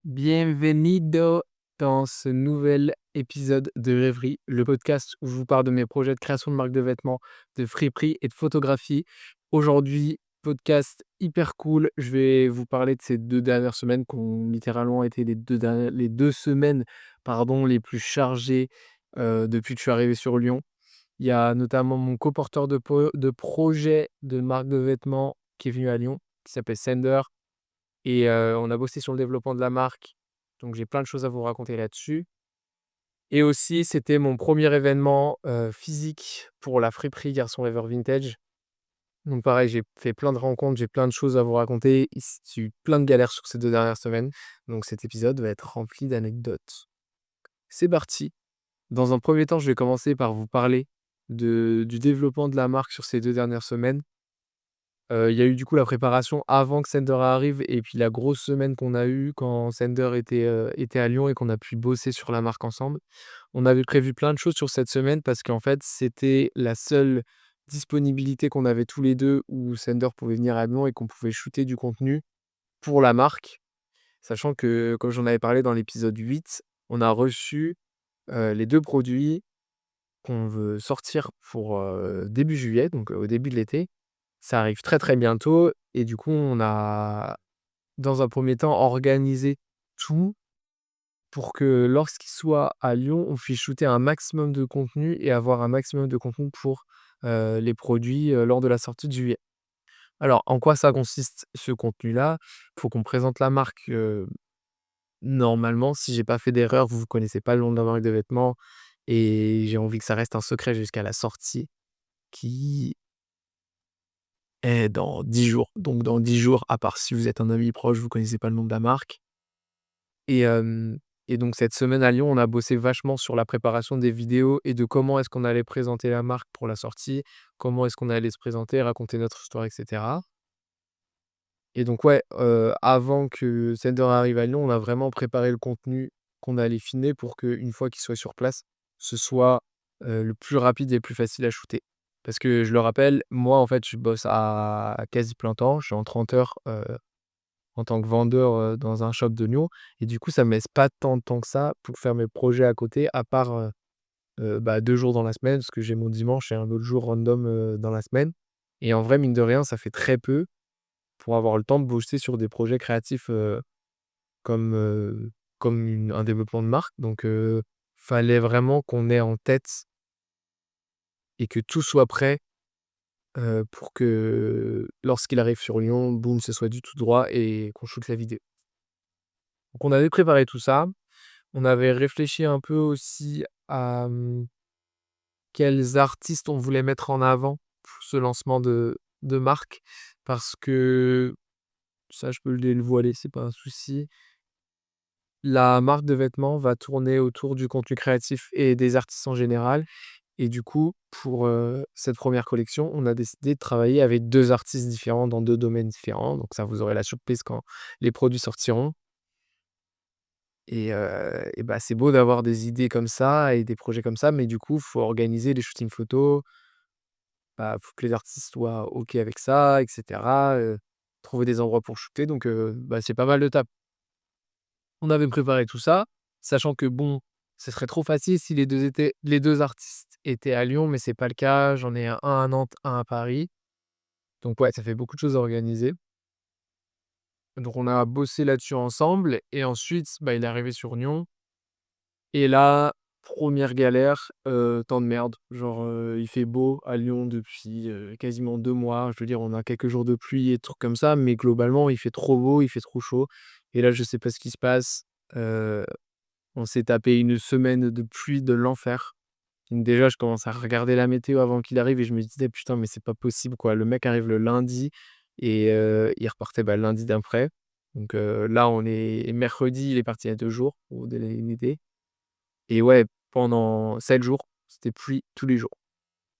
Bienvenido dans ce nouvel épisode de Rêverie, le podcast où je vous parle de mes projets de création de marque de vêtements, de friperie et de photographie. Aujourd'hui, podcast hyper cool. Je vais vous parler de ces 2 dernières semaines qui ont littéralement été les 2 semaines, les plus chargées, depuis que je suis arrivé sur Lyon. Il y a notamment mon coporteur de projet de marque de vêtements qui est venu à Lyon, qui s'appelle Sender. Et on a bossé sur le développement de la marque, donc j'ai plein de choses à vous raconter là-dessus. Et aussi, c'était mon premier événement, physique pour la friperie Garçon Rêveur Vintage. Donc pareil, j'ai fait plein de rencontres, j'ai plein de choses à vous raconter. J'ai eu plein de galères sur ces 2 dernières semaines, donc cet épisode va être rempli d'anecdotes. C'est parti! Dans un premier temps, je vais commencer par vous parler du développement de la marque sur ces 2 dernières semaines. Il y a eu du coup la préparation avant que Sender arrive et puis la grosse semaine qu'on a eue quand Sender était à Lyon et qu'on a pu bosser sur la marque ensemble. On avait prévu plein de choses sur cette semaine parce qu'en fait, c'était la seule disponibilité qu'on avait tous les 2 où Sender pouvait venir à Lyon et qu'on pouvait shooter du contenu pour la marque. Sachant que, comme j'en avais parlé dans l'épisode 8, on a reçu, les 2 produits qu'on veut sortir pour, début juillet, donc au début de l'été. Ça arrive très, très bientôt et du coup, on a, dans un premier temps, organisé tout pour que lorsqu'il soit à Lyon, on puisse shooter un maximum de contenu et avoir un maximum de contenu pour, les produits, lors de la sortie de juillet. Alors, en quoi ça consiste ce contenu-là? Il faut qu'on présente la marque, normalement, si j'ai pas fait d'erreur, vous connaissez pas le nom de la marque de vêtements et j'ai envie que ça reste un secret jusqu'à la sortie qui est dans 10 jours. Donc dans 10 jours, à part si vous êtes un ami proche, vous connaissez pas le nom de la marque. Et hem et donc cette semaine à Lyon, on a bossé vachement sur la préparation des vidéos et de comment est-ce qu'on allait présenter la marque pour la sortie, comment est-ce qu'on allait se présenter, raconter notre histoire et cetera. Et donc ouais, avant que Sender arrive à Lyon, on a vraiment préparé le contenu qu'on allait filmer pour qu'une fois qu'il soit sur place, ce soit, le plus rapide et le plus facile à shooter. Parce que je le rappelle, moi, en fait, je bosse à quasi plein temps. Je suis en 30 heures, en tant que vendeur, dans un shop de Lyon et du coup, ça me laisse pas tant de temps que ça pour faire mes projets à côté à part, 2 jours dans la semaine parce que j'ai mon dimanche et un autre jour random, dans la semaine et en vrai, mine de rien, ça fait très peu pour avoir le temps de bosser sur des projets créatifs, comme, un développement de marque donc fallait vraiment qu'on ait en tête et que tout soit prêt, pour que lorsqu'il arrive sur Lyon, boum, ce soit du tout droit et qu'on shoote la vidéo. Donc on avait préparé tout ça. On avait réfléchi un peu aussi à, quels artistes on voulait mettre en avant pour ce lancement de marque parce que ça, je peux le dévoiler, c'est pas un souci. La marque de vêtements va tourner autour du contenu créatif et des artistes en général et du coup, pour, cette première collection, on a décidé de travailler avec 2 artistes différents dans 2 domaines différents, donc ça, vous aurez la surprise quand les produits sortiront et bah, c'est beau d'avoir des idées comme ça et des projets comme ça, mais du coup, faut organiser les shootings photos, bah, faut que les artistes soient OK avec ça et cetera, trouver des endroits pour shooter donc bah, c'est pas mal de taf. On avait préparé tout ça, sachant que bon, ce serait trop facile si les 2 artistes étaient à Lyon, mais c'est pas le cas. J'en ai un à Nantes, un à Paris. Donc ouais, ça fait beaucoup de choses à organiser. Donc on a bossé là-dessus ensemble et ensuite, bah, il est arrivé sur Lyon et là, première galère, temps de merde. Genre, il fait beau à Lyon depuis, quasiment 2 mois. Je veux dire, on a quelques jours de pluie et des trucs comme ça, mais globalement, il fait trop beau, il fait trop chaud et là, je sais pas ce qui se passe. On s'est tapé une semaine de pluie de l'enfer. Donc déjà, je commence à regarder la météo avant qu'il arrive et je me disais: «Putain, mais c'est pas possible, quoi». Le mec arrive le lundi et il repartait, bah, lundi d'après. Donc là, on est mercredi, il est parti il y a 2 jours, pour vous donner une idée et ouais, pendant 7 jours, c'était pluie tous les jours,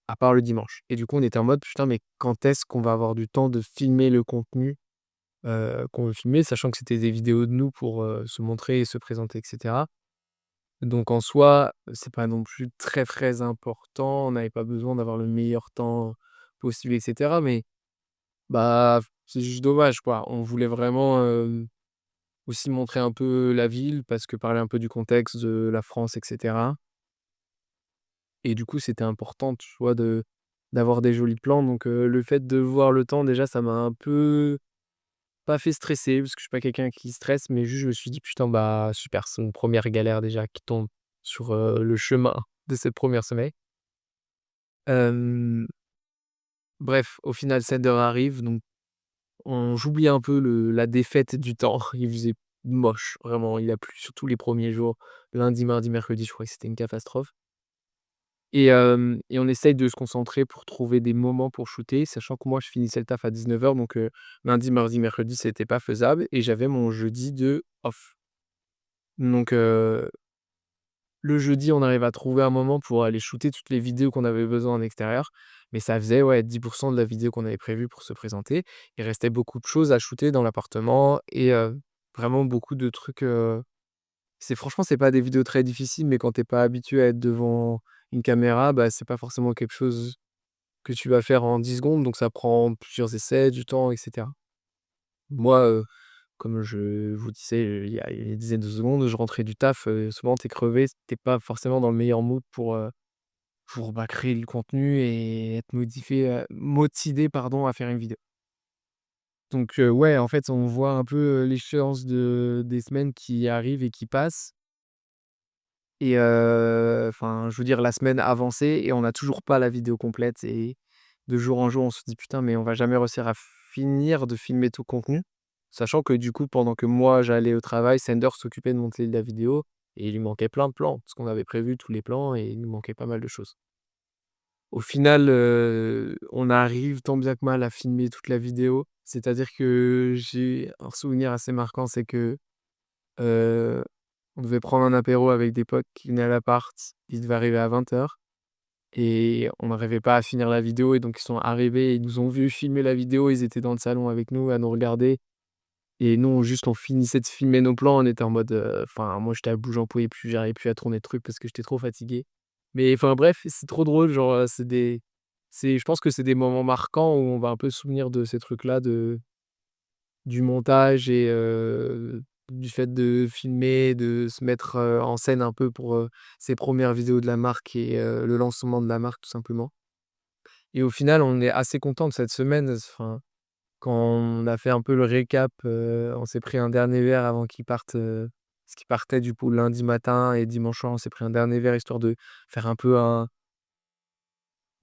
à part le dimanche et du coup, on était en mode: «Putain, mais quand est-ce qu'on va avoir du temps de filmer le contenu, qu'on veut filmer?» sachant que c'était des vidéos de nous pour, se montrer et se présenter et cetera. Donc en soi, c'est pas non plus très, très important. On n'avait pas besoin d'avoir le meilleur temps possible et cetera, mais Bah, c'est juste dommage, quoi. On voulait vraiment, aussi montrer un peu la ville parce que parler un peu du contexte de la France et cetera et du coup, c'était important, tu vois, d'avoir des jolis plans donc le fait de voir le temps déjà, ça m'a un peu pas fait stresser parce que je suis pas quelqu'un qui stresse, mais juste je me suis dit: «Putain, bah, super, c'est une première galère déjà qui tombe sur, le chemin de cette première semaine». Hem, bref, au final, cette heure arrive donc j'oublie un peu la défaite du temps. Il faisait moche, vraiment, il a plu sur tous les premiers jours. Lundi, mardi, mercredi, je crois que c'était une catastrophe et on essaye de se concentrer pour trouver des moments pour shooter, sachant que moi, je finissais le taf à 19h donc lundi, mardi, mercredi, c'était pas faisable et j'avais mon jeudi de off. Donc le jeudi, on arrive à trouver un moment pour aller shooter toutes les vidéos qu'on avait besoin en extérieur, mais ça faisait, ouais, 10 de la vidéo qu'on avait prévue pour se présenter. Il restait beaucoup de choses à shooter dans l'appartement et vraiment beaucoup de trucs, c'est pas des vidéos très difficiles, mais quand tu es pas habitué à être devant une caméra, bah, c'est pas forcément quelque chose que tu vas faire en 10 secondes, donc ça prend plusieurs essais, du temps et cetera. Moi, comme je vous disais, il y a une dizaine de secondes, je rentrais du taf, souvent tu es crevé, tu es pas forcément dans le meilleur mood pour, bah, créer le contenu et être motivé pardon, à faire une vidéo. Donc ouais, en fait, on voit un peu, l'échéance des semaines qui arrivent et qui passent et enfin, je veux dire la semaine avançait et on n'a toujours pas la vidéo complète et de jour en jour, on se dit: «Putain, mais on va jamais réussir à finir de filmer tout le contenu». Sachant que du coup, pendant que moi j'allais au travail, Sender s'occupait de monter la vidéo et il lui manquait plein de plans, parce qu'on avait prévu tous les plans et il nous manquait pas mal de choses. Au final, on arrive tant bien que mal à filmer toute la vidéo. C'est-à-dire que j'ai un souvenir assez marquant, c'est que, heu, on devait prendre un apéro avec des potes qui venaient à l'appart. Il devait arriver à 20h et on n'arrivait pas à finir la vidéo et donc ils sont arrivés, ils nous ont vus filmer la vidéo, ils étaient dans le salon avec nous à nous regarder et nous on finissait de filmer nos plans, on était en mode, enfin moi j'étais à bout, j'en pouvais plus, j'arrivais plus à tourner le truc parce que j'étais trop fatigué. Mais enfin bref, c'est trop drôle, genre, je pense que c'est des moments marquants où on va un peu se souvenir de ces trucs-là, du montage et du fait de filmer, de se mettre, en scène un peu pour, ces premières vidéos de la marque et le lancement de la marque tout simplement. Et au final, on est assez content de cette semaine, enfin, quand on a fait un peu le récap, on s'est pris un dernier verre avant qu'ils partent, parce qu'ils partaient du coup lundi matin et dimanche soir, on s'est pris un dernier verre histoire de faire un peu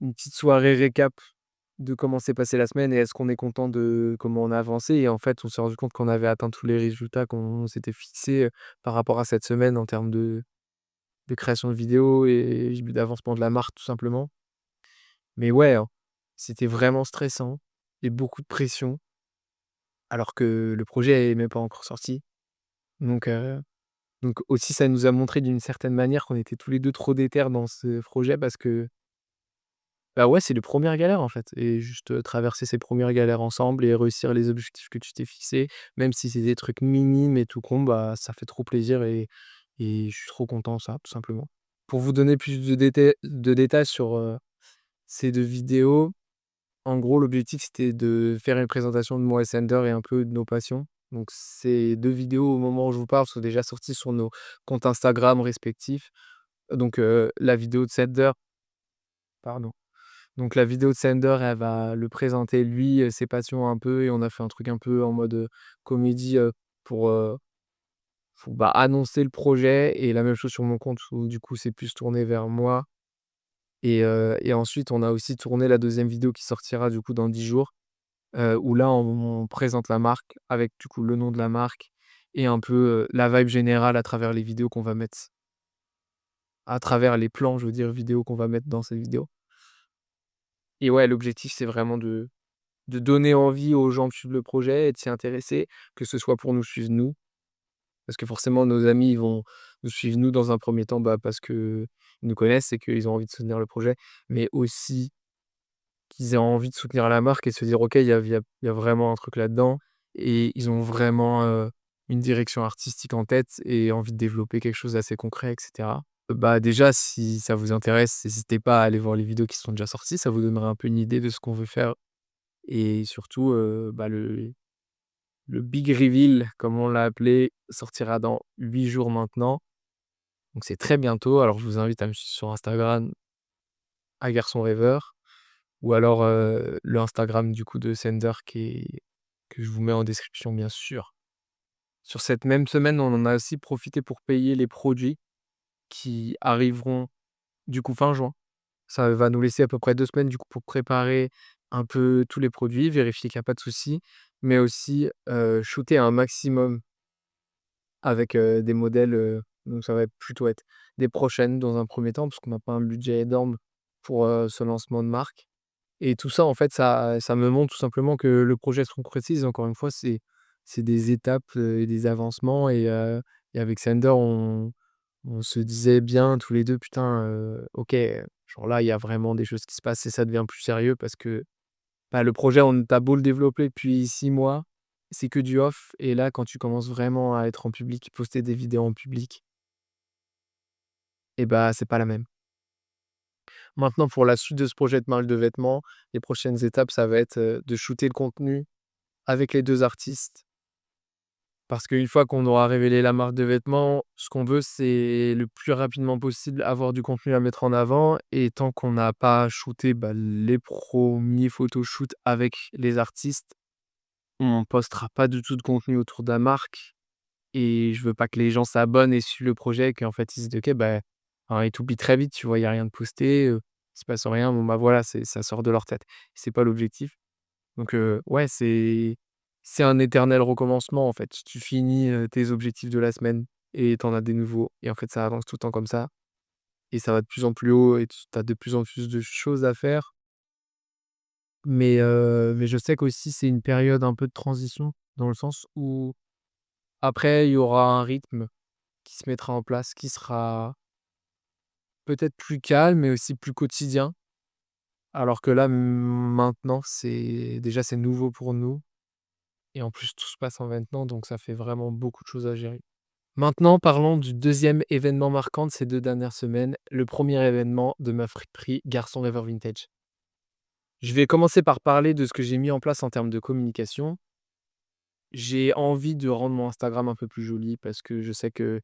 une petite soirée récap de comment s'est passée la semaine et est-ce qu'on est content de comment on a avancé et en fait, on s'est rendu compte qu'on avait atteint tous les résultats qu'on s'était fixés, par rapport à cette semaine en termes de création de vidéos et d'avancement de la marque tout simplement. Mais ouais, hein, c'était vraiment stressant et beaucoup de pression alors que le projet est même pas encore sorti. Donc aussi ça nous a montré d'une certaine manière qu'on était tous les 2 trop déter dans ce projet parce que bah, ouais, c'est les premières galères, en fait et juste, traverser ces premières galères ensemble et réussir les objectifs que tu t'es fixés, même si c'est des trucs minimes et tout con, bah, ça fait trop plaisir et je suis trop content, ça, tout simplement. Pour vous donner plus de détails sur, ces 2 vidéos, en gros, l'objectif, c'était de faire une présentation de moi et Sander et un peu de nos passions. Donc ces 2 vidéos, au moment où je vous parle, sont déjà sorties sur nos comptes Instagram respectifs. Donc la vidéo de Sander pardon. Donc la vidéo de Sander, elle va le présenter lui, ses passions un peu et on a fait un truc un peu en mode, comédie, pour, bah, annoncer le projet et la même chose sur mon compte où du coup c'est plus tourné vers moi et ensuite on a aussi tourné la deuxième vidéo qui sortira du coup dans 10 jours, où là on présente la marque avec du coup le nom de la marque et un peu, la vibe générale à travers les vidéos qu'on va mettre à travers les plans, je veux dire, vidéos qu'on va mettre dans cette vidéo et ouais, l'objectif c'est vraiment de donner envie aux gens de suivre le projet et de s'y intéresser, que ce soit pour nous suivre nous, parce que forcément nos amis, ils vont nous suivre nous dans un premier temps, bah, parce qu'ils nous connaissent et qu'ils ont envie de soutenir le projet, mais aussi qu'ils aient envie de soutenir la marque et se dire: «OK, il y a vraiment un truc là-dedans» et ils ont vraiment, une direction artistique en tête et envie de développer quelque chose d'assez concret et cetera. Bah, déjà, si ça vous intéresse, n'hésitez pas à aller voir les vidéos qui sont déjà sorties, ça vous donnera un peu une idée de ce qu'on veut faire et surtout, le big reveal comme on l'a appelé sortira dans 8 jours maintenant, donc c'est très bientôt. Alors je vous invite à me suivre sur Instagram à Garçon Rêveur ou alors, le Instagram du coup de Sender que je vous mets en description bien sûr. Sur cette même semaine, on en a aussi profité pour payer les produits qui arriveront du coup fin juin. Ça va nous laisser à peu près 2 semaines du coup pour préparer un peu tous les produits, vérifier qu'il y a pas de soucis, mais aussi, shooter un maximum avec, des modèles, donc ça va plutôt être des prochaines dans un premier temps, parce qu'on n'a pas un budget énorme pour, ce lancement de marque et tout ça en fait ça me montre tout simplement que le projet se concrétise. Encore une fois, c'est des étapes, et des avancements et avec Sander on se disait bien tous les 2: «Putain, OK, genre là, il y a vraiment des choses qui se passent et ça devient plus sérieux» parce que, bah, le projet, on tu beau le développer depuis 6 mois, c'est que du off et là, quand tu commences vraiment à être en public, poster des vidéos en public et bah, c'est pas la même. Maintenant pour la suite de ce projet de marque de vêtements, les prochaines étapes, ça va être, de shooter le contenu avec les 2 artistes. Parce qu'une fois qu'on aura révélé la marque de vêtements, ce qu'on veut, c'est le plus rapidement possible avoir du contenu à mettre en avant et tant qu'on n'a pas shooté, bah, les premiers photoshoots avec les artistes, on postera pas du tout de contenu autour de la marque et je veux pas que les gens s'abonnent et suivent le projet et qu'en fait ils se disent: «OK, bah» enfin, ils t'oublient très vite, tu vois? Il y a rien de posté, il se passe rien, bon, bah, voilà, ça sort de leur tête. C'est pas l'objectif. Donc ouais, c'est un éternel recommencement, en fait. Tu finis, tes objectifs de la semaine et tu en as des nouveaux et en fait, ça avance tout le temps comme ça et ça va de plus en plus haut et tu as de plus en plus de choses à faire. Mais je sais qu'aussi c'est une période un peu de transition dans le sens où après il y aura un rythme qui se mettra en place, qui sera peut-être plus calme, mais aussi plus quotidien. Alors que là, maintenant, c'est nouveau pour nous. Et en plus, tout se passe en maintenant, donc ça fait vraiment beaucoup de choses à gérer. Maintenant, parlons du deuxième événement marquant de ces 2 dernières semaines, le premier événement de ma friperie Garçon Rêveur Vintage. Je vais commencer par parler de ce que j'ai mis en place en termes de communication. J'ai envie de rendre mon Instagram un peu plus joli parce que je sais que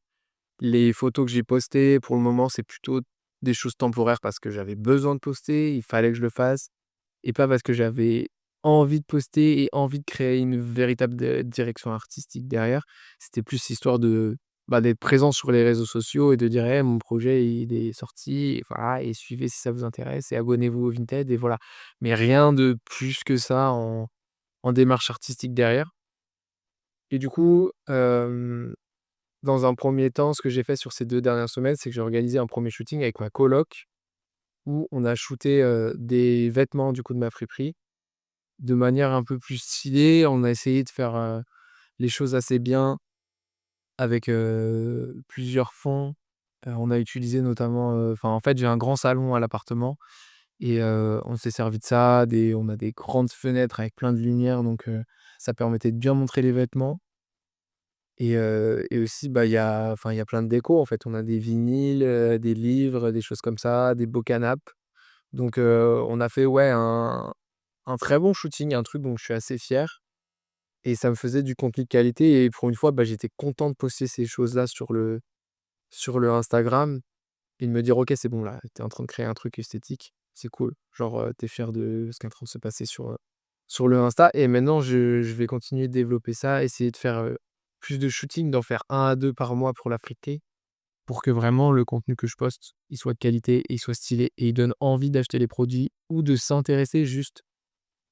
les photos que j'ai postées, pour le moment, c'est plutôt des choses temporaires parce que j'avais besoin de poster, il fallait que je le fasse. Et pas parce que j'avais envie de poster et envie de créer une véritable direction artistique derrière. C'était plus histoire de, bah, d'être présent sur les réseaux sociaux et de dire: «Eh, mon projet il est sorti, et voilà et suivez si ça vous intéresse et abonnez-vous au Vinted» et voilà. Mais rien de plus que ça en démarche artistique derrière et du coup, dans un premier temps, ce que j'ai fait sur ces 2 dernières semaines, c'est que j'ai organisé un premier shooting avec ma coloc où on a shooté, des vêtements du coup de ma friperie. De manière un peu plus stylée, on a essayé de faire, les choses assez bien avec, plusieurs fonds. On a utilisé notamment, enfin, en fait, j'ai un grand salon à l'appartement et on s'est servi de ça, on a des grandes fenêtres avec plein de lumière donc ça permettait de bien montrer les vêtements et aussi, bah, il y a plein de déco, en fait. On a des vinyles, des livres, des choses comme ça, des beaux canapes donc on a fait, ouais, un très bon shooting, un truc dont je suis assez fier. Et ça me faisait du contenu de qualité et pour une fois, bah, j'étais content de poster ces choses-là sur le Instagram et de me dire: «OK, c'est bon là, tu es en train de créer un truc esthétique, c'est cool». Genre, tu es fier de ce qui est en train de se passer sur le Insta et maintenant je vais continuer de développer ça, essayer de faire, plus de shooting, d'en faire un à 2 par mois pour la friperie, pour que vraiment le contenu que je poste, il soit de qualité et il soit stylé et il donne envie d'acheter les produits ou de s'intéresser juste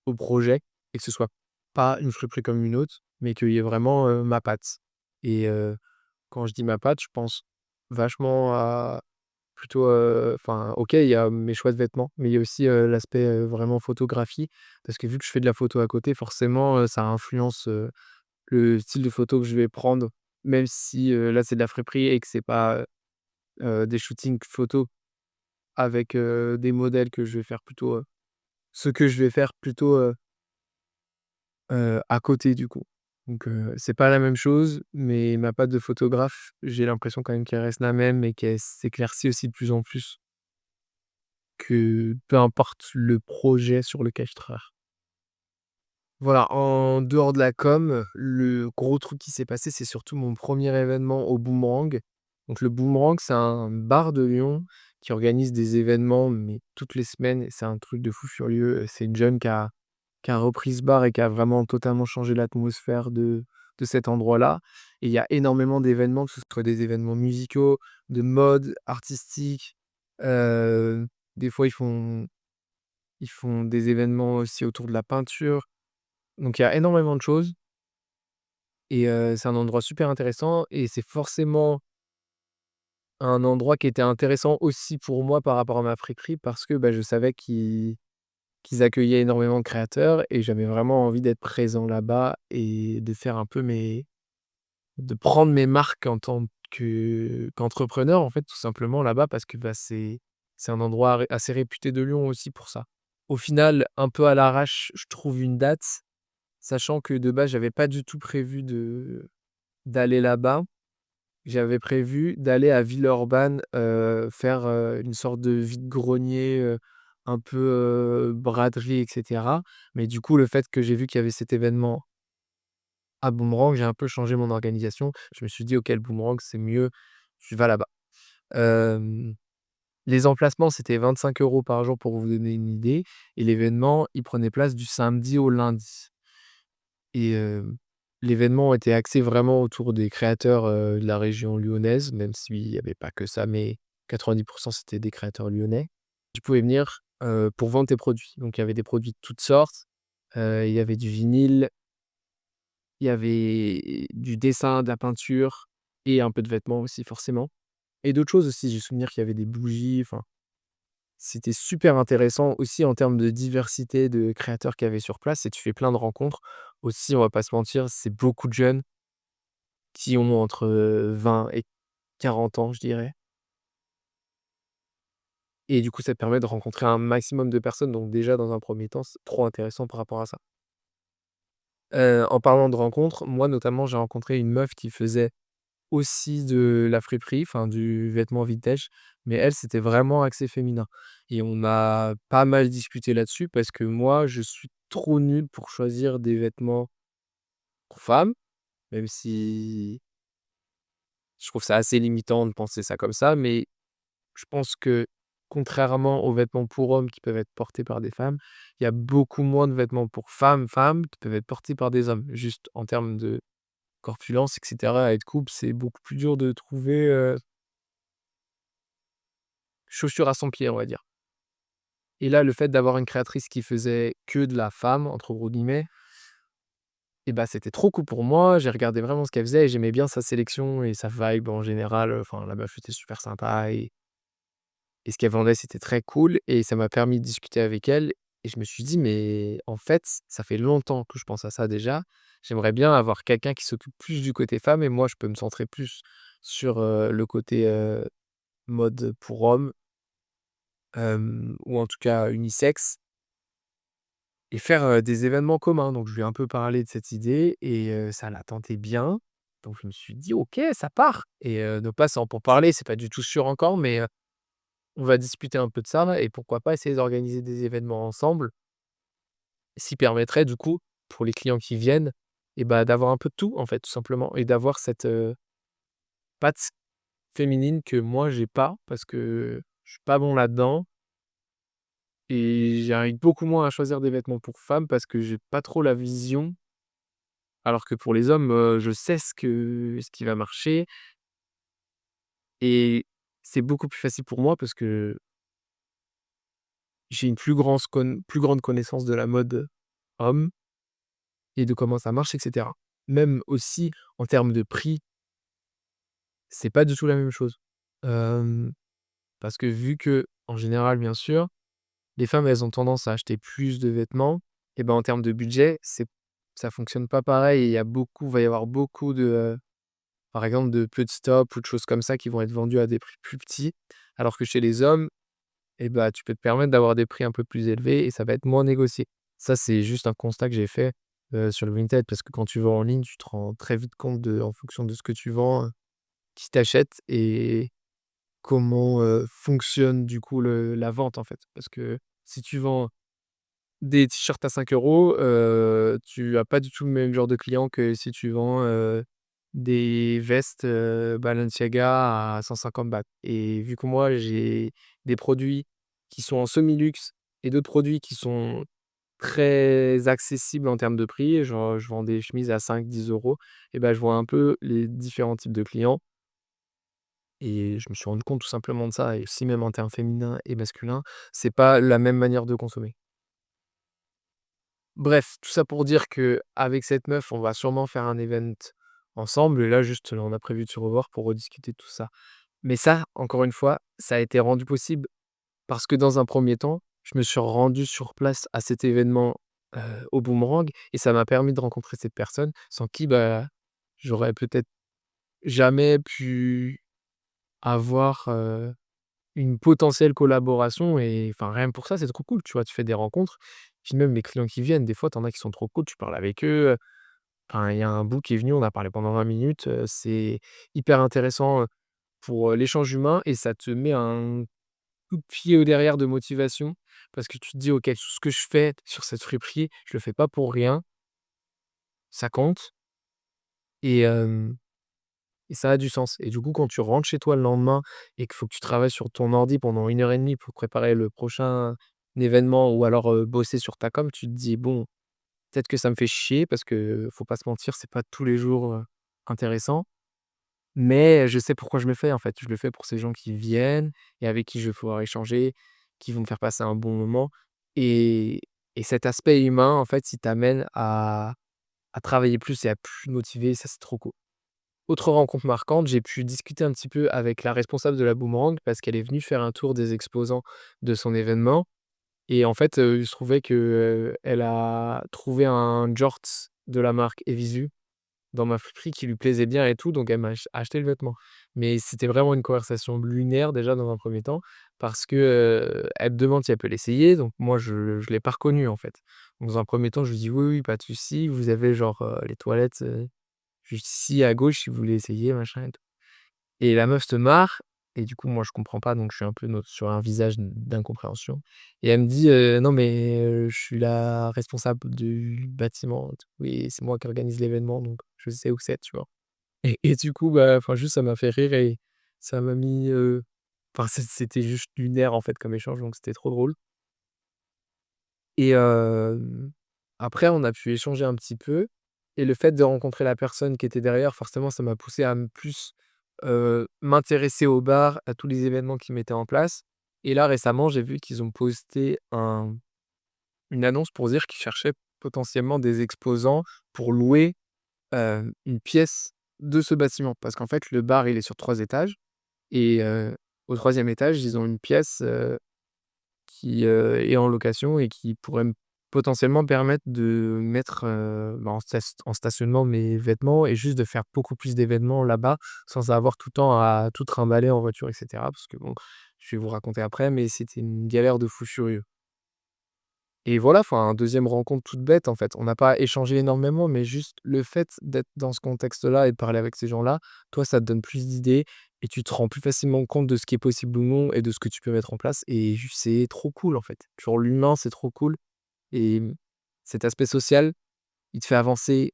au projet et que ce soit pas une friperie comme une autre, mais qu'il y ait vraiment, ma patte et quand je dis ma patte, je pense vachement à plutôt, enfin, OK, il y a mes choix de vêtements, mais il y a aussi, l'aspect, vraiment photographie parce que vu que je fais de la photo à côté, forcément, ça influence, le style de photo que je vais prendre, même si, là, c'est de la friperie et que c'est pas, des shootings photos avec, des modèles que je vais faire plutôt, ce que je vais faire plutôt, à côté du coup. Donc c'est pas la même chose, mais ma patte de photographe, j'ai l'impression quand même qu'elle reste la même et qu'elle s'éclaircit aussi de plus en plus, que peu importe le projet sur lequel je travaille. Voilà, en dehors de la com, le gros truc qui s'est passé, c'est surtout mon premier événement au Boomerang. Donc le Boomerang, c'est un bar de Lyon qui organise des événements, mais toutes les semaines et c'est un truc de fou furieux. C'est une jeune qui a repris ce bar et qui a vraiment totalement changé l'atmosphère de cet endroit-là et il y a énormément d'événements, que ce soit des événements musicaux, de mode, artistiques, heu, des fois ils font des événements aussi autour de la peinture. Donc il y a énormément de choses et c'est un endroit super intéressant et c'est forcément un endroit qui était intéressant aussi pour moi par rapport à ma friperie parce que, bah, je savais qu'ils accueillaient énormément de créateurs et j'avais vraiment envie d'être présent là-bas et de faire un peu de prendre mes marques en tant qu'entrepreneur, en fait, tout simplement là-bas parce que, bah, c'est un endroit assez réputé de Lyon aussi pour ça. Au final, un peu à l'arrache, je trouve une date, sachant que de base, j'avais pas du tout prévu d'aller là-bas. J'avais prévu d'aller à Villeurbanne, faire, une sorte de vide-grenier, un peu, braderie et cetera. Mais du coup, le fait que j'ai vu qu'il y avait cet événement à Boomerang, j'ai un peu changé mon organisation. Je me suis dit: «OK, le Boomerang, c'est mieux, tu vas là-bas». Hem, les emplacements, c'était 25 € par jour pour vous donner une idée et l'événement, il prenait place du samedi au lundi. Et l'événement était axé vraiment autour des créateurs, de la région lyonnaise, même s'il y avait pas que ça, mais 90 c'était des créateurs lyonnais. Tu pouvais venir, pour vendre tes produits. Donc il y avait des produits de toutes sortes, il y avait du vinyle, il y avait du dessin, de la peinture et un peu de vêtements aussi forcément et d'autres choses aussi. J'ai souvenir qu'il y avait des bougies, enfin, c'était super intéressant aussi en termes de diversité de créateurs qu'il y avait sur place et tu fais plein de rencontres. Aussi, on va pas se mentir, c'est beaucoup de jeunes qui ont entre, 20 et 40 ans, je dirais et du coup, ça te permet de rencontrer un maximum de personnes donc déjà, dans un premier temps, c'est trop intéressant par rapport à ça. En parlant de rencontres, moi, notamment, j'ai rencontré une meuf qui faisait aussi de la friperie, enfin du vêtement vintage, mais elle, c'était vraiment axé féminin et on a pas mal discuté là-dessus parce que moi, je suis trop nul pour choisir des vêtements pour femmes, même si je trouve ça assez limitant de penser ça comme ça, mais je pense que, contrairement aux vêtements pour hommes qui peuvent être portés par des femmes, il y a beaucoup moins de vêtements pour femmes qui peuvent être portés par des hommes. Juste en termes de corpulence et cetera et de coupe, c'est beaucoup plus dur de trouver, chaussures à son pied, on va dire. Et là, le fait d'avoir une créatrice qui faisait que de la «femme» entre gros guillemets et bah, c'était trop cool pour moi. J'ai regardé vraiment ce qu'elle faisait et j'aimais bien sa sélection et sa vibe en général, enfin la meuf était super sympa et ce qu'elle vendait, c'était très cool et ça m'a permis de discuter avec elle et je me suis dit: «Mais en fait, ça fait longtemps que je pense à ça déjà. J'aimerais bien avoir quelqu'un qui s'occupe plus du côté femme et moi, je peux me centrer plus sur, le côté, mode pour hommes, ou en tout cas unisexe et faire, des événements communs». Donc je lui ai un peu parlé de cette idée et ça l'a tenté bien. Donc je me suis dit: «OK, ça part» et ne pas sans pour parler, c'est pas du tout sûr encore, mais on va discuter un peu de ça et pourquoi pas essayer d'organiser des événements ensemble. Ce qui permettrait du coup, pour les clients qui viennent et bah, d'avoir un peu de tout en fait, tout simplement et d'avoir cette, patte féminine que moi j'ai pas parce que je suis pas bon là-dedans et j'arrive beaucoup moins à choisir des vêtements pour femmes parce que j'ai pas trop la vision. Alors que pour les hommes, je sais ce qui va marcher et c'est beaucoup plus facile pour moi parce que j'ai une plus grande connaissance de la mode homme et de comment ça marche et cetera. Même aussi en termes de prix, c'est pas du tout la même chose. Hem, parce que vu que en général, bien sûr, les femmes, elles ont tendance à acheter plus de vêtements et ben, en termes de budget, ça fonctionne pas pareil et va y avoir beaucoup de, par exemple, de petits tops ou de choses comme ça qui vont être vendus à des prix plus petits. Alors que chez les hommes et bah, tu peux te permettre d'avoir des prix un peu plus élevés et ça va être moins négocié. Ça, c'est juste un constat que j'ai fait, sur le Vinted parce que quand tu vends en ligne, tu te rends très vite compte en fonction de ce que tu vends, qui t'achète et comment, fonctionne du coup la vente, en fait. Parce que si tu vends Des t-shirts à 5 €, tu as pas du tout le même genre de client que si tu vends, des vestes, Balenciaga à 150 bahts et vu que moi j'ai des produits qui sont en semi-luxe et d'autres produits qui sont très accessibles en termes de prix, genre je vends des chemises à 5-10 € et ben je vois un peu les différents types de clients et je me suis rendu compte tout simplement de ça et aussi même en termes féminin et masculin, c'est pas la même manière de consommer. Bref, tout ça pour dire qu'avec cette meuf, on va sûrement faire un event ensemble et là juste, là, on a prévu de se revoir pour rediscuter de tout ça. Mais ça, encore une fois, ça a été rendu possible parce que dans un premier temps, je me suis rendu sur place à cet événement, au Boomerang et ça m'a permis de rencontrer cette personne sans qui, bah, j'aurais peut-être jamais pu avoir, une potentielle collaboration et enfin, rien que pour ça, c'est trop cool, tu vois? Tu fais des rencontres, puis même les clients qui viennent, des fois, tu en as qui sont trop cool, tu parles avec eux, enfin, il y a un bout qui est venu, on a parlé pendant 20 minutes, c'est hyper intéressant, pour, l'échange humain et ça te met un coup de pied au derrière de motivation parce que tu te dis: «OK, tout ce que je fais sur cette friperie, je le fais pas pour rien, ça compte et hem et ça a du sens» et du coup, quand tu rentres chez toi le lendemain et qu'il faut que tu travailles sur ton ordi pendant 1 heure et demie pour préparer le prochain événement ou alors, bosser sur ta com, tu te dis: «Bon, peut-être que ça me fait chier» parce que faut pas se mentir, c'est pas tous les jours, intéressant. Mais je sais pourquoi je le fais, en fait. Je le fais pour ces gens qui viennent et avec qui je vais pouvoir échanger, qui vont me faire passer un bon moment et cet aspect humain, en fait, il t'amène à travailler plus et à plus te motiver, ça, c'est trop cool. Autre rencontre marquante, j'ai pu discuter un petit peu avec la responsable de la Boomerang parce qu'elle est venue faire un tour des exposants de son événement et en fait, il se trouvait que, elle a trouvé un jorts de la marque Evisu dans ma friperie qui lui plaisait bien et tout, donc elle m'a acheté le vêtement. Mais c'était vraiment une conversation lunaire déjà dans un premier temps parce que, elle me demande si elle peut l'essayer, donc moi je l'ai pas reconnu en fait. Donc dans un premier temps, je lui dis: «Oui, oui, pas de souci, vous avez genre, les toilettes, juste ici à gauche si vous voulez essayer machin et tout». Et la meuf se marre et du coup moi je comprends pas donc je suis un peu sur un visage d'incompréhension et elle me dit: «Non mais, je suis la responsable du bâtiment et tout et c'est moi qui organise l'événement donc je sais où c'est», tu vois? Et du coup, bah, enfin juste ça m'a fait rire et ça m'a mis, enfin c'était juste lunaire en fait comme échange donc c'était trop drôle et après on a pu échanger un petit peu et le fait de rencontrer la personne qui était derrière forcément ça m'a poussé à plus, m'intéresser au bar, à tous les événements qu'ils mettaient en place et là récemment j'ai vu qu'ils ont posté une annonce pour dire qu'ils cherchaient potentiellement des exposants pour louer, une pièce de ce bâtiment. Parce qu'en fait le bar il est sur 3 étages et au troisième étage, ils ont une pièce, qui, est en location et qui pourrait m potentiellement permettre de mettre, bah, en stationnement mes vêtements et juste de faire beaucoup plus d'événements là-bas, sans avoir tout le temps à tout trimballer en voiture et cetera. Parce que bon, je vais vous raconter après, mais c'était une galère de fou furieux. Et voilà, enfin, deuxième rencontre toute bête, en fait. On n'a pas échangé énormément, mais juste le fait d'être dans ce contexte-là et de parler avec ces gens-là, toi, ça te donne plus d'idées et tu te rends plus facilement compte de ce qui est possible ou non et de ce que tu peux mettre en place et juste c'est trop cool, en fait. Genre l'humain, c'est trop cool et cet aspect social, il te fait avancer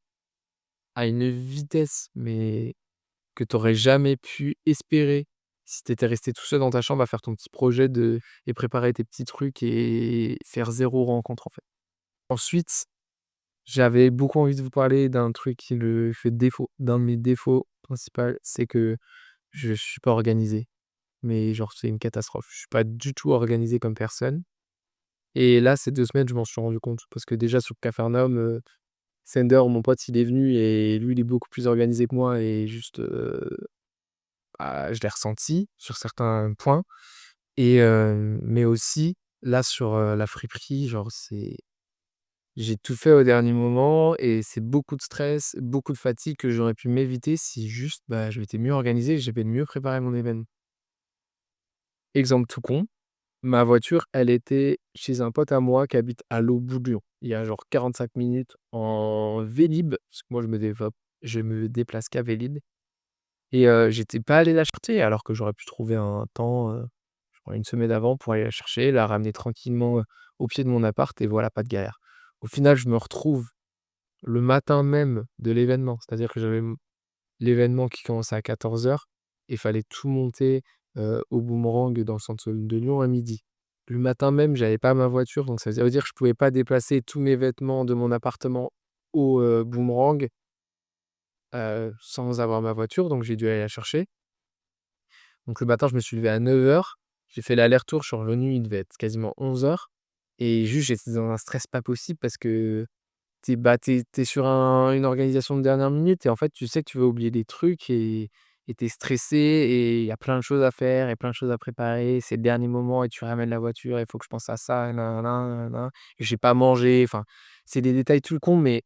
à une vitesse, mais que tu aurais jamais pu espérer si tu étais resté tout seul dans ta chambre à faire ton petit projet de et préparer tes petits trucs et faire zéro rencontre, en fait. Ensuite, j'avais beaucoup envie de vous parler d'un truc qui me fait défaut. D'un de mes défauts principaux, c'est que je suis pas organisé. Mais genre, c'est une catastrophe. Je suis pas du tout organisé comme personne et là, ces 2 semaines, je m'en suis rendu compte parce que déjà sur Capharnaüm, Sender, mon pote, il est venu et lui, il est beaucoup plus organisé que moi et juste, bah, je l'ai ressenti sur certains points et mais aussi là sur, la friperie, genre j'ai tout fait au dernier moment et c'est beaucoup de stress, beaucoup de fatigue que j'aurais pu m'éviter si juste, bah, je m'étais mieux organisé et j'avais mieux préparé mon événement. Exemple tout con, ma voiture, elle était chez un pote à moi qui habite à l'autre bout de Lyon. Il y a genre 45 minutes en Vélib, parce que moi je me déplace qu'à Vélib et j'étais pas allé l'acheter alors que j'aurais pu trouver un temps, ouais, 1 semaine avant pour aller la chercher, la ramener tranquillement, au pied de mon appart et voilà, pas de galère. Au final, je me retrouve le matin même de l'événement, c'est-à-dire que j'avais l'événement qui commençait à 14h et fallait tout monter, au Boomerang dans le centre de Lyon à midi. Le matin même, j'avais pas ma voiture, donc ça veut dire que je pouvais pas déplacer tous mes vêtements de mon appartement au, Boomerang, sans avoir ma voiture, donc j'ai dû aller la chercher. Donc le matin, je me suis levé à 9h, j'ai fait l'aller-retour, je suis revenu, il devait être quasiment 11h et juste j'étais dans un stress pas possible parce que tu es sur une organisation de dernière minute et en fait, tu sais que tu vas oublier des trucs et tu es stressé et il y a plein de choses à faire et plein de choses à préparer. C'est le dernier moment et tu ramènes la voiture, il faut que je pense à ça, nin nin nin nin et j'ai pas mangé. Enfin, c'est des détails tout con, mais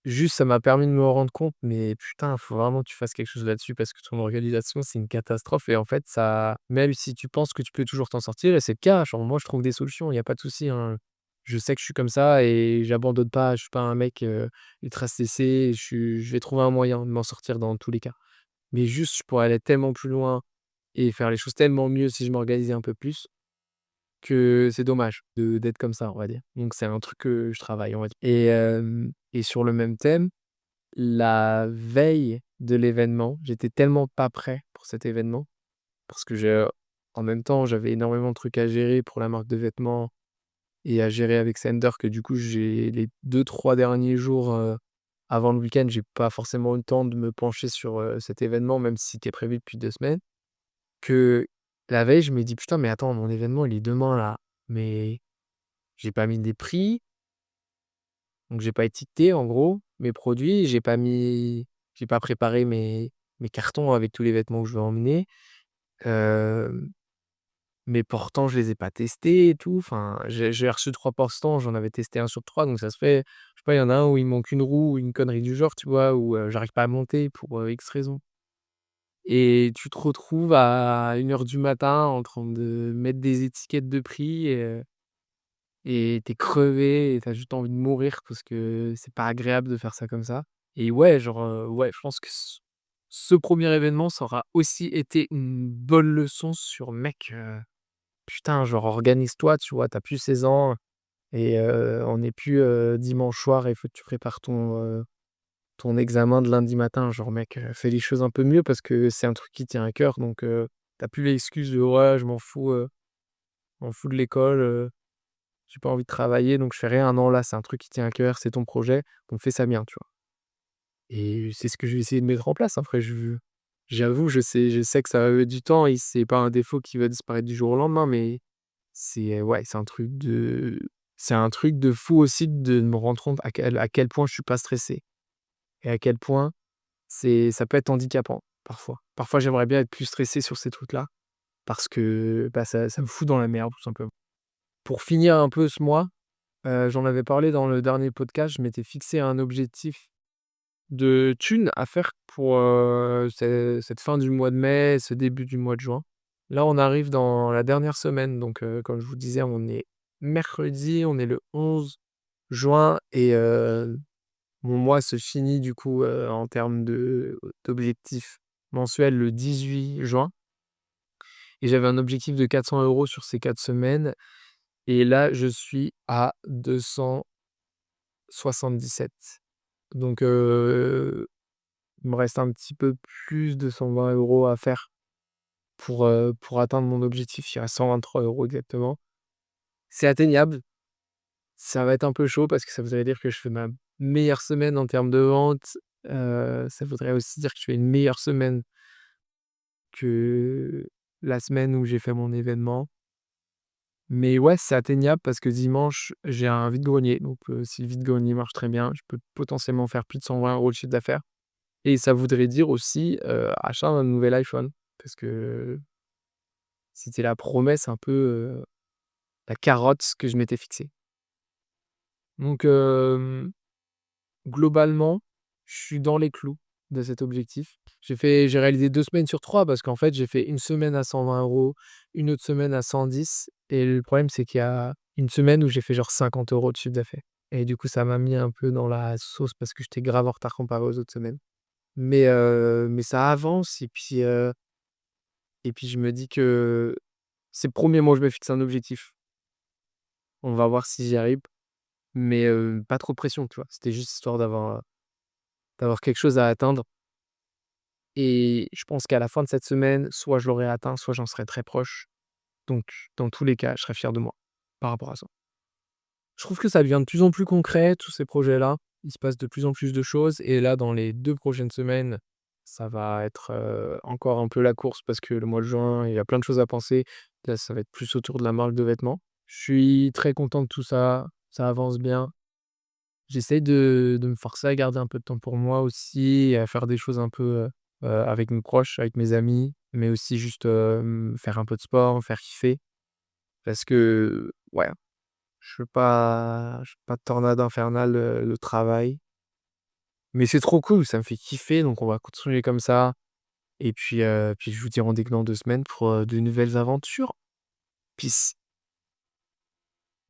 juste ça m'a permis de me rendre compte, mais putain, faut vraiment que tu fasses quelque chose là-dessus parce que ton organisation, c'est une catastrophe et en fait, ça même si tu penses que tu peux toujours t'en sortir et c'est le cas, genre moi je trouve des solutions, il y a pas de souci, hein. Je sais que je suis comme ça et j'abandonne pas, je suis pas un mec, ultra stressé, je vais trouver un moyen de m'en sortir dans tous les cas. Mais juste, je pourrais aller tellement plus loin et faire les choses tellement mieux si je m'organisais un peu plus, que c'est dommage d'être comme ça, on va dire. Donc c'est un truc que je travaille, on va dire et sur le même thème, la veille de l'événement, j'étais tellement pas prêt pour cet événement parce que en même temps, j'avais énormément de trucs à gérer pour la marque de vêtements et à gérer avec Sender que du coup, j'ai les 2 3 derniers jours, avant le week-end, j'ai pas forcément eu le temps de me pencher sur, cet événement, même si c'était prévu depuis 2 semaines. Que la veille, je me dis: «Putain, mais attends, mon événement, il est demain là, mais j'ai pas mis des prix, donc j'ai pas étiqueté en gros mes produits, j'ai pas préparé mes cartons avec tous les vêtements que je veux emmener, hem, mes portants, je les ai pas testés et tout». Enfin, j'ai reçu 3 portants, j'en avais testé un sur 3, donc ça se fait, je sais pas, il y en a un où il manque une roue ou une connerie du genre, tu vois? Ou, j'arrive pas à monter pour, X raison. Et tu te retrouves à 1h du matin en train de mettre des étiquettes de prix et tu crevé et tu as juste envie de mourir parce que c'est pas agréable de faire ça comme ça. Et ouais, genre, ouais, je pense que ce 1er événement, ça aura aussi été une bonne leçon sur: «Mec, putain, genre organise-toi», tu vois? Tu as plus 16 ans et on n'est plus, dimanche soir et il faut que tu prépares ton examen de lundi matin. Genre mec, fais les choses un peu mieux parce que c'est un truc qui tient à cœur donc tu plus l'excuse de: «Ouais, je m'en fous de l'école, j'ai pas envie de travailler donc je fais rien». Non, là, c'est un truc qui tient à cœur, c'est ton projet, donc fais ça bien, tu vois? Et c'est ce que je vais essayer de mettre en place. Après j'avoue, je sais que ça va mettre du temps et c'est pas un défaut qui va disparaître du jour au lendemain, mais ouais, c'est un truc de fou aussi de me rendre compte à quel point je suis pas stressé et à quel point ça peut être handicapant, parfois. Parfois, j'aimerais bien être plus stressé sur ces trucs-là parce que, bah, ça me fout dans la merde, tout simplement. Pour finir un peu ce mois, j'en avais parlé dans le dernier podcast, je m'étais fixé un objectif de thunes à faire pour, cette fin du mois de mai, ce début du mois de juin. Là, on arrive dans la dernière semaine, donc comme je vous disais, on est mercredi, on est le 11 juin et mon mois se finit du coup, en termes d'objectifs mensuels le 18 juin et j'avais un objectif de 400 € sur ces 4 semaines et là, je suis à 277. Donc il me reste un petit peu plus de 120 € à faire pour atteindre mon objectif. Il reste 123 € exactement. C'est atteignable. Ça va être un peu chaud parce que ça voudrait dire que je fais ma meilleure semaine en termes de vente. Ça voudrait aussi dire que je fais une meilleure semaine que la semaine où j'ai fait mon événement. Mais ouais, c'est atteignable parce que dimanche, j'ai un vide-grenier. Donc, si le vide-grenier marche très bien, je peux potentiellement faire plus de 120 € de chiffre d'affaires. Et ça voudrait dire aussi, achat d'un nouvel iPhone. Parce que c'était la promesse un peu, la carotte que je m'étais fixée. Donc, globalement, je suis dans les clous de cet objectif. J'ai réalisé 2 semaines sur 3 parce qu'en fait, j'ai fait une semaine à 120 €, une autre semaine à 110 et le problème, c'est qu'il y a une semaine où j'ai fait genre 50 € de chiffre d'affaires et du coup, ça m'a mis un peu dans la sauce parce que j'étais grave en retard comparé aux autres semaines. Mais ça avance et puis je me dis que c'est le 1er mois où je me fixe un objectif. On va voir si j'y arrive, mais pas trop de pression, tu vois? C'était juste histoire d'avoir quelque chose à atteindre et je pense qu'à la fin de cette semaine, soit je l'aurai atteint, soit j'en serai très proche. Donc dans tous les cas, je serai fier de moi par rapport à ça. Je trouve que ça devient de plus en plus concret, tous ces projets-là. Il se passe de plus en plus de choses et là, dans les 2 prochaines semaines, ça va être, encore un peu la course parce que le mois de juin, il y a plein de choses à penser. Là, ça va être plus autour de la marque de vêtements. Je suis très content de tout ça, ça avance bien. J'essaye de me forcer à garder un peu de temps pour moi aussi et à faire des choses un peu, avec mes proches, avec mes amis, mais aussi juste, faire un peu de sport, me faire kiffer parce que ouais, je veux pas de tornade infernale, le travail, mais c'est trop cool, ça me fait kiffer donc on va continuer comme ça et puis je vous dis rendez-vous dans 2 semaines pour, de nouvelles aventures. Peace.